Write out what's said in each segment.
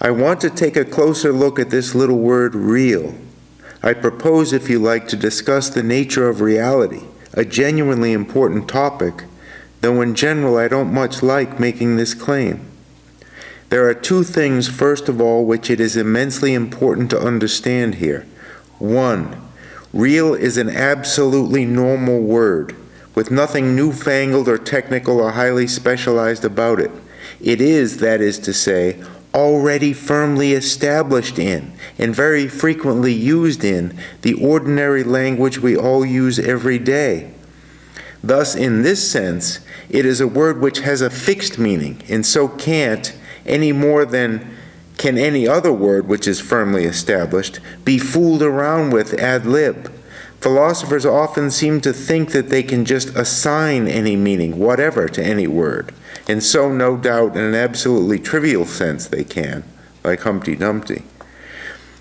I want to take a closer look at this little word real. I propose, if you like, to discuss the nature of reality, a genuinely important topic, though in general I don't much like making this claim. There are two things, first of all, which it is immensely important to understand here. One, real is an absolutely normal word, with nothing newfangled or technical or highly specialized about it. It is, that is to say, already firmly established in, and very frequently used in, the ordinary language we all use every day. Thus, in this sense, it is a word which has a fixed meaning, and so can't, any more than can any other word which is firmly established, be fooled around with ad lib. Philosophers often seem to think that they can just assign any meaning, whatever, to any word. And so, no doubt, in an absolutely trivial sense they can, like Humpty Dumpty.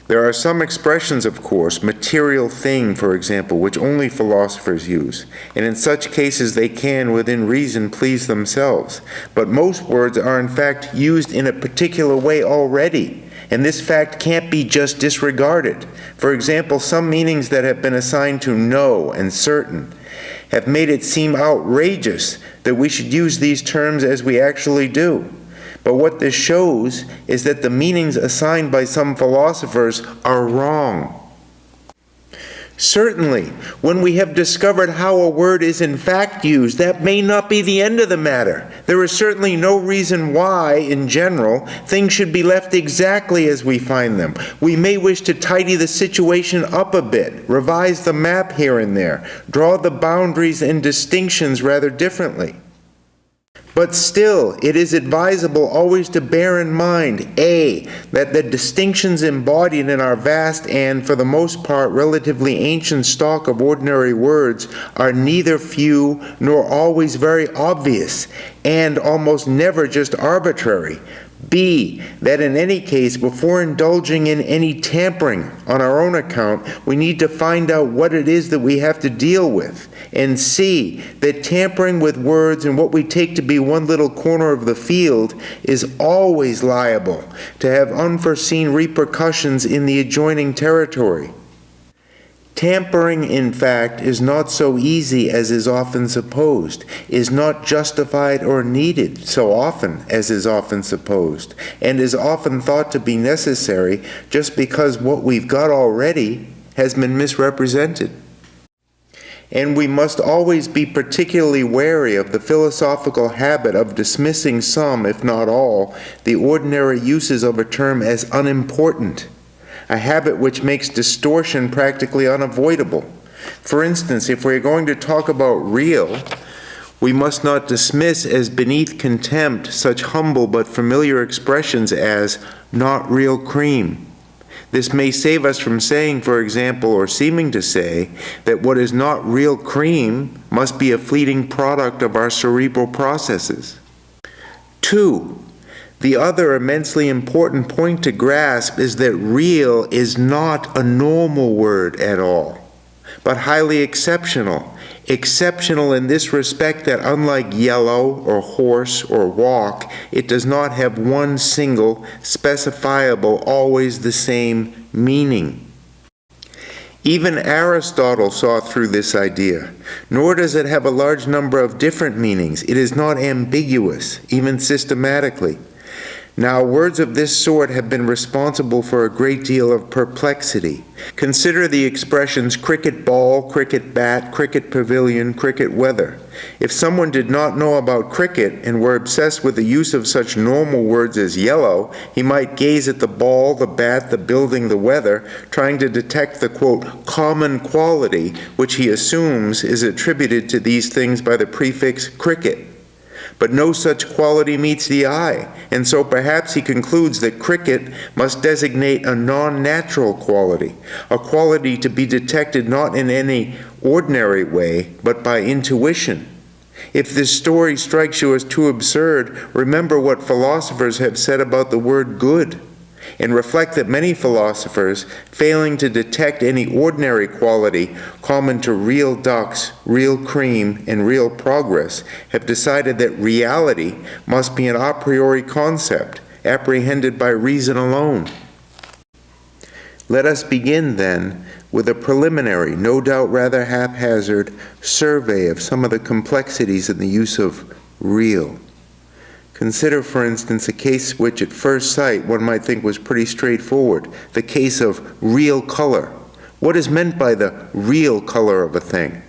There are some expressions, of course, material thing, for example, which only philosophers use, and in such cases they can, within reason, please themselves. But most words are in fact used in a particular way already, and this fact can't be just disregarded. For example, some meanings that have been assigned to know and certain have made it seem outrageous that we should use these terms as we actually do. But what this shows is that the meanings assigned by some philosophers are wrong. Certainly, when we have discovered how a word is in fact used, that may not be the end of the matter. There is certainly no reason why, in general, things should be left exactly as we find them. We may wish to tidy the situation up a bit, revise the map here and there, draw the boundaries and distinctions rather differently. But still, it is advisable always to bear in mind, A, that the distinctions embodied in our vast and, for the most part, relatively ancient stock of ordinary words are neither few nor always very obvious, and almost never just arbitrary. B, that in any case, before indulging in any tampering on our own account, we need to find out what it is that we have to deal with. And C, that tampering with words in what we take to be one little corner of the field is always liable to have unforeseen repercussions in the adjoining territory. Tampering, in fact, is not so easy as is often supposed, is not justified or needed so often as is often supposed, and is often thought to be necessary just because what we've got already has been misrepresented. And we must always be particularly wary of the philosophical habit of dismissing some, if not all, the ordinary uses of a term as unimportant, a habit which makes distortion practically unavoidable. For instance, if we're going to talk about real, we must not dismiss as beneath contempt such humble but familiar expressions as not real cream. This may save us from saying, for example, or seeming to say, that what is not real cream must be a fleeting product of our cerebral processes. 2. The other immensely important point to grasp is that real is not a normal word at all, but highly exceptional. Exceptional in this respect that unlike yellow or horse or walk, it does not have one single, specifiable, always the same meaning. Even Aristotle saw through this idea, nor does it have a large number of different meanings. It is not ambiguous, even systematically. Now, words of this sort have been responsible for a great deal of perplexity. Consider the expressions cricket ball, cricket bat, cricket pavilion, cricket weather. If someone did not know about cricket and were obsessed with the use of such normal words as yellow, he might gaze at the ball, the bat, the building, the weather, trying to detect the, quote, common quality which he assumes is attributed to these things by the prefix cricket. But no such quality meets the eye, and so perhaps he concludes that cricket must designate a non-natural quality, a quality to be detected not in any ordinary way, but by intuition. If this story strikes you as too absurd, remember what philosophers have said about the word good, and reflect that many philosophers, failing to detect any ordinary quality common to real ducks, real cream, and real progress, have decided that reality must be an a priori concept, apprehended by reason alone. Let us begin, then, with a preliminary, no doubt rather haphazard, survey of some of the complexities in the use of real. Consider, for instance, a case which at first sight one might think was pretty straightforward, the case of real color. What is meant by the real color of a thing?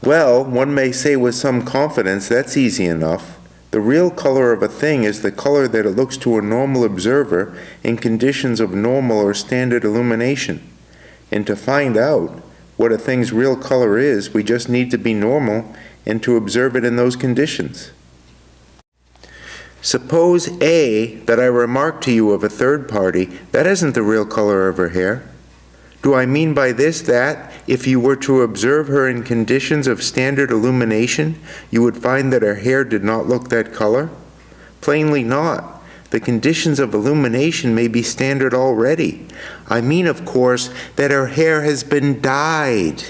Well, one may say with some confidence, that's easy enough. The real color of a thing is the color that it looks to a normal observer in conditions of normal or standard illumination. And to find out what a thing's real color is, we just need to be normal and to observe it in those conditions. Suppose A, that I remark to you of a third party, that isn't the real color of her hair. Do I mean by this that, if you were to observe her in conditions of standard illumination, you would find that her hair did not look that color? Plainly not. The conditions of illumination may be standard already. I mean, of course, that her hair has been dyed,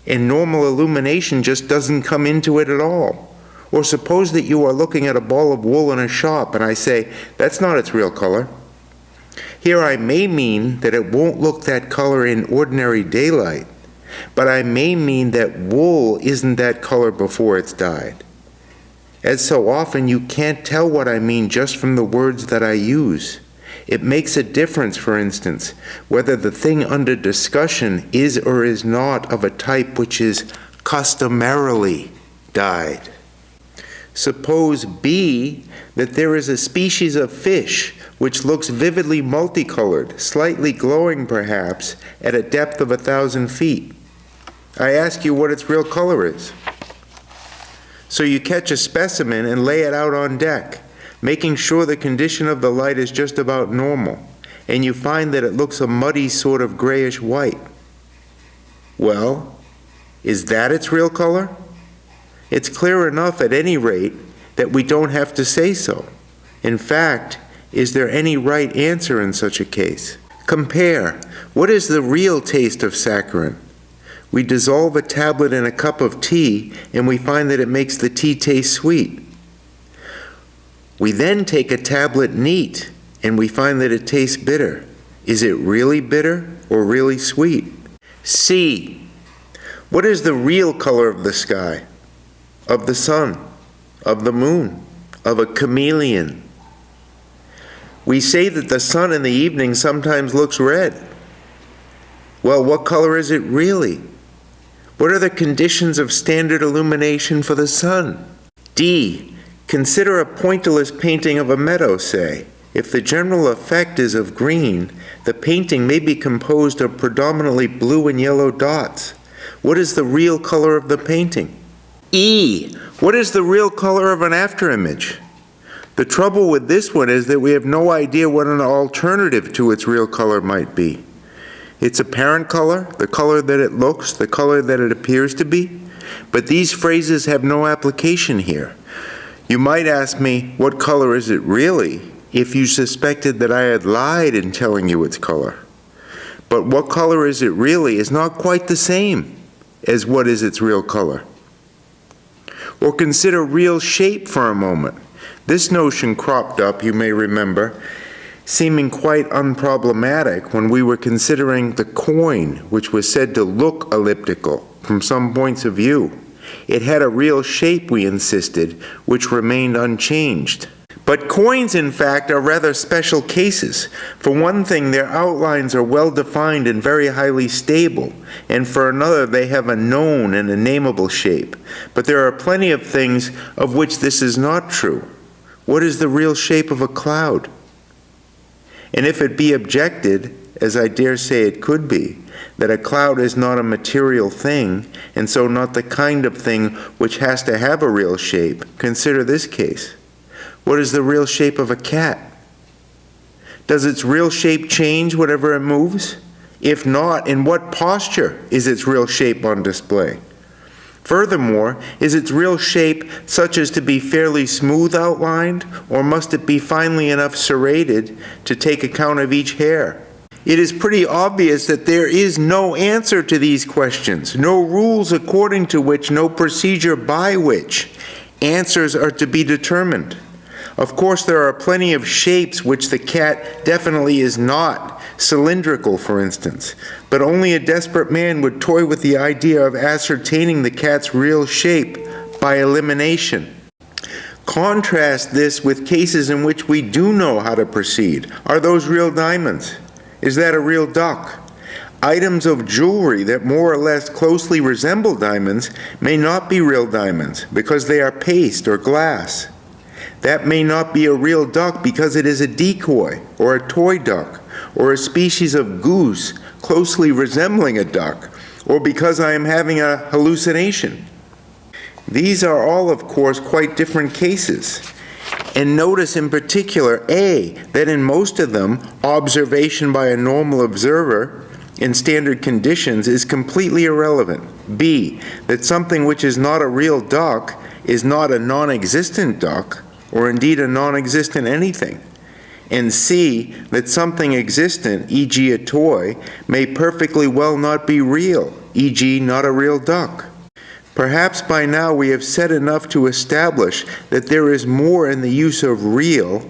and normal illumination just doesn't come into it at all. Or suppose that you are looking at a ball of wool in a shop, and I say, that's not its real color. Here I may mean that it won't look that color in ordinary daylight, but I may mean that wool isn't that color before it's dyed. As so often, you can't tell what I mean just from the words that I use. It makes a difference, for instance, whether the thing under discussion is or is not of a type which is customarily dyed. Suppose B, that there is a species of fish which looks vividly multicolored, slightly glowing perhaps, at a depth of 1,000 feet. I ask you what its real color is. So you catch a specimen and lay it out on deck, making sure the condition of the light is just about normal, and you find that it looks a muddy sort of grayish white. Well, is that its real color? It's clear enough at any rate that we don't have to say so. In fact, is there any right answer in such a case? Compare. What is the real taste of saccharin? We dissolve a tablet in a cup of tea and we find that it makes the tea taste sweet. We then take a tablet neat and we find that it tastes bitter. Is it really bitter or really sweet? C. What is the real color of the sky? Of the sun? Of the moon? Of a chameleon? We say that the sun in the evening sometimes looks red. Well, what color is it really? What are the conditions of standard illumination for the sun? D. Consider a pointillist painting of a meadow, say. If the general effect is of green, the painting may be composed of predominantly blue and yellow dots. What is the real color of the painting? E. What is the real color of an afterimage? The trouble with this one is that we have no idea what an alternative to its real color might be. Its apparent color, the color that it looks, the color that it appears to be. But these phrases have no application here. You might ask me, what color is it really, if you suspected that I had lied in telling you its color. But what color is it really is not quite the same as what is its real color. Or consider real shape for a moment. This notion cropped up, you may remember, seeming quite unproblematic when we were considering the coin, which was said to look elliptical from some points of view. It had a real shape, we insisted, which remained unchanged. But coins, in fact, are rather special cases. For one thing, their outlines are well defined and very highly stable, and for another, they have a known and a nameable shape. But there are plenty of things of which this is not true. What is the real shape of a cloud? And if it be objected, as I dare say it could be, that a cloud is not a material thing, and so not the kind of thing which has to have a real shape, consider this case. What is the real shape of a cat? Does its real shape change whenever it moves? If not, in what posture is its real shape on display? Furthermore, is its real shape such as to be fairly smooth outlined, or must it be finely enough serrated to take account of each hair? It is pretty obvious that there is no answer to these questions, no rules according to which, no procedure by which answers are to be determined. Of course, there are plenty of shapes which the cat definitely is not, cylindrical, for instance, but only a desperate man would toy with the idea of ascertaining the cat's real shape by elimination. Contrast this with cases in which we do know how to proceed. Are those real diamonds? Is that a real duck? Items of jewelry that more or less closely resemble diamonds may not be real diamonds because they are paste or glass. That may not be a real duck because it is a decoy or a toy duck or a species of goose closely resembling a duck, or because I am having a hallucination. These are all, of course, quite different cases. And notice in particular, A, that in most of them, observation by a normal observer in standard conditions is completely irrelevant. B, that something which is not a real duck is not a non-existent duck, or indeed a non-existent anything. And C, that something existent, e.g. a toy, may perfectly well not be real, e.g. not a real duck. Perhaps by now we have said enough to establish that there is more in the use of real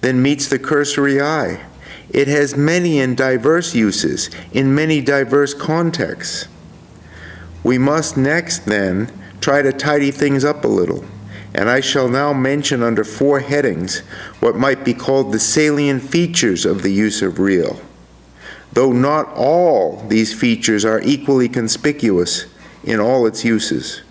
than meets the cursory eye. It has many and diverse uses, in many diverse contexts. We must next, then, try to tidy things up a little, and I shall now mention under 4 headings what might be called the salient features of the use of real, though not all these features are equally conspicuous in all its uses.